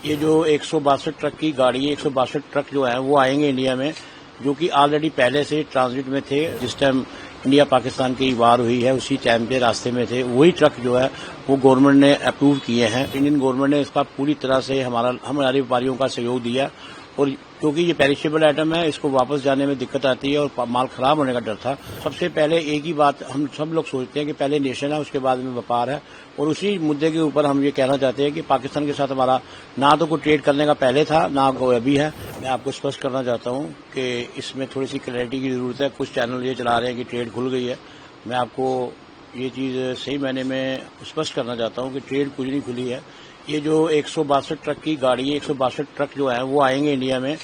یہ جو 162 ٹرک کی گاڑی ہے، 162 ٹرک جو ہیں وہ آئیں گے انڈیا میں، جو کہ آلریڈی پہلے سے ٹرانزٹ میں تھے. جس ٹائم انڈیا پاکستان کی وار ہوئی ہے اسی ٹائم پہ راستے میں تھے. وہی ٹرک جو ہے وہ گورنمنٹ نے اپروو کیے ہیں. انڈین گورنمنٹ نے اس کا پوری طرح سے ہمارے ویپاریوں کا سہیوگ دیا، اور کیونکہ یہ پیریشیبل آئٹم ہے اس کو واپس جانے میں دقت آتی ہے اور مال خراب ہونے کا ڈر تھا. سب سے پہلے ایک ہی بات ہم سب لوگ سوچتے ہیں کہ پہلے نیشن ہے، اس کے بعد میں ویپار ہے، اور اسی مدعے کے اوپر ہم یہ کہنا چاہتے ہیں کہ پاکستان کے ساتھ ہمارا نہ تو کوئی ٹریڈ کرنے کا پہلے تھا نہ کوئی ابھی ہے. میں آپ کو اسپشٹ کرنا چاہتا ہوں کہ اس میں تھوڑی سی کلیئرٹی کی ضرورت ہے. کچھ چینل یہ چلا رہے ہیں کہ ٹریڈ کھل گئی ہے. میں آپ کو یہ چیز صحیح معنی میں اسپشٹ کرنا چاہتا ہوں کہ ٹریڈ کچھ نہیں کھلی ہے. یہ جو 162 ٹرک کی گاڑی ہے، 162 ٹرک جو ہیں وہ آئیں گے انڈیا میں،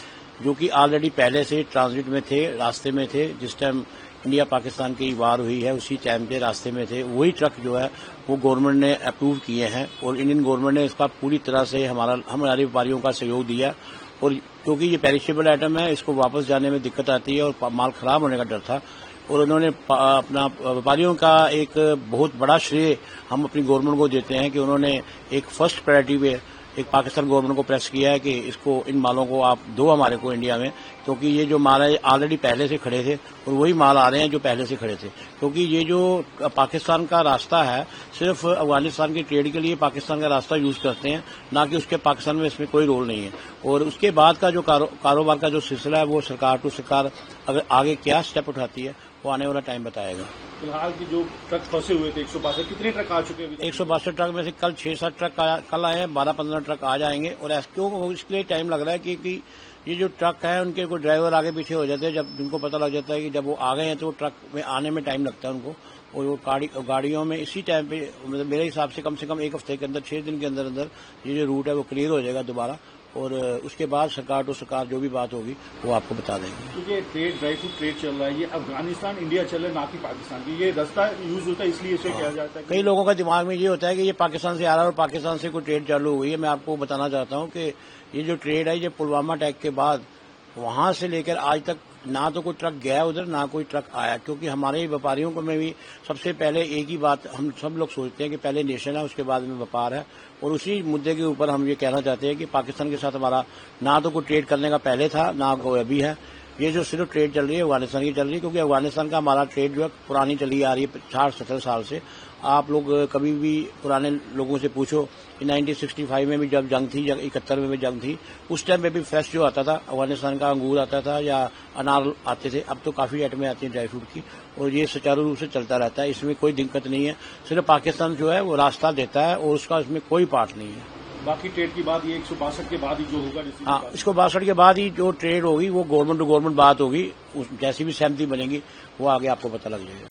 جو کہ آلریڈی پہلے سے ٹرانزٹ میں تھے، راستے میں تھے. جس ٹائم انڈیا پاکستان کی وار ہوئی ہے اسی ٹائم پہ راستے میں تھے. وہی ٹرک جو ہے وہ گورنمنٹ نے اپروو کیے ہیں، اور انڈین گورنمنٹ نے اس کا پوری طرح سے ہمارے ویپاریوں کا سہیوگ دیا، اور کیونکہ یہ پیریشیبل آئٹم ہے اس کو واپس جانے میں دقت آتی ہے اور مال خراب ہونے کا ڈر تھا. اور انہوں نے اپنا ویپاریوں کا ایک بہت بڑا شرے ہم اپنی گورنمنٹ کو دیتے ہیں کہ انہوں نے ایک فرسٹ پرائرٹی پہ ایک پاکستان گورنمنٹ کو پریس کیا ہے کہ اس کو ان مالوں کو آپ دو ہمارے کو انڈیا میں، کیونکہ یہ جو مال ہے آلریڈی پہلے سے کھڑے تھے اور وہی مال آ رہے ہیں جو پہلے سے کھڑے تھے. کیونکہ یہ جو پاکستان کا راستہ ہے صرف افغانستان کی ٹریڈ کے لیے پاکستان کا راستہ یوز کرتے ہیں، نہ کہ اس کے پاکستان میں اس میں کوئی رول نہیں ہے. اور اس کے بعد کا جو کاروبار کا جو سلسلہ ہے وہ سرکار ٹو سرکار اگر آگے کیا اسٹیپ اٹھاتی ہے وہ آنے والا ٹائم بتائے گا. فی الحال کی جو ٹرک پھنسے ہوئے تھے 162 کتنے ٹرک آ چکے ہیں؟ 162 ٹرک میں سے کل 6-7 ٹرک کل آئے ہیں، 12-15 ٹرک آج آئیں گے. اور کیوں اس کے لیے ٹائم لگ رہا ہے کیونکہ یہ جو ٹرک ہے ان کے کوئی ڈرائیور آگے پیچھے ہو جاتے ہیں. جب ان کو پتہ لگ جاتا ہے کہ جب وہ آ گئے ہیں تو وہ ٹرک میں آنے میں ٹائم لگتا ہے ان کو. اور وہ گاڑیوں میں اسی ٹائم پہ میرے حساب سے کم 1 ہفتے کے اندر 6 دن کے اندر یہ جو روٹ ہے وہ کلیئر ہو جائے گا دوبارہ. اور اس کے بعد سرکار ٹو سرکار جو بھی بات ہوگی وہ آپ کو بتا دیں گے. کیونکہ ٹریڈ ڈرائی فروٹ ٹریڈ چل رہا ہے، یہ افغانستان انڈیا چل رہا ہے نہ کہ پاکستان کی. یہ راستہ یوز ہوتا ہے اس لیے اسے کہا جاتا ہے. کئی لوگوں کا دماغ میں یہ ہوتا ہے کہ یہ پاکستان سے آ رہا ہے اور پاکستان سے کوئی ٹریڈ چالو ہوئی ہے. میں آپ کو بتانا چاہتا ہوں کہ یہ جو ٹریڈ ہے یہ پلوامہ اٹیک کے بعد وہاں سے لے کر آج تک نہ تو کوئی ٹرک گیا ادھر نہ کوئی ٹرک آیا. کیونکہ ہمارے ویپاریوں کو میں بھی سب سے پہلے ایک ہی بات ہم سب لوگ سوچتے ہیں کہ پہلے نیشن ہے اس کے بعد میں ویپار ہے. اور اسی مدعے کے اوپر ہم یہ کہنا چاہتے ہیں کہ پاکستان کے ساتھ ہمارا نہ تو کوئی ٹریڈ کرنے کا پہلے تھا نہ کوئی ابھی ہے. یہ جو صرف ٹریڈ چل رہی ہے افغانستان کی چل رہی ہے، کیونکہ افغانستان کا ہمارا ٹریڈ جو ہے پرانی چلی آ رہی ہے 60-70 سال سے. آپ لوگ کبھی بھی پرانے لوگوں سے پوچھو کہ 1965 میں بھی جب جنگ تھی یا 71 میں بھی جنگ تھی، اس ٹائم پہ بھی فریش جو آتا تھا افغانستان کا انگور آتا تھا یا انار آتے تھے. اب تو کافی آئٹمیں آتی ہیں ڈرائی فروٹ کی، اور یہ سچارو روپ سے چلتا رہتا ہے. اس میں کوئی دقت نہیں ہے. صرف پاکستان جو ہے وہ راستہ دیتا ہے اور اس کا اس میں کوئی پارٹ نہیں ہے. باقی ٹریڈ کی بات یہ 162 کے بعد ہی جو ہوگا. ہاں، 162 کے بعد ہی جو ٹریڈ ہوگی وہ گورنمنٹ ٹو گورنمنٹ بات ہوگی. جیسی بھی سہمتی بنے گی وہ آگے آپ کو پتہ لگ جائے گا.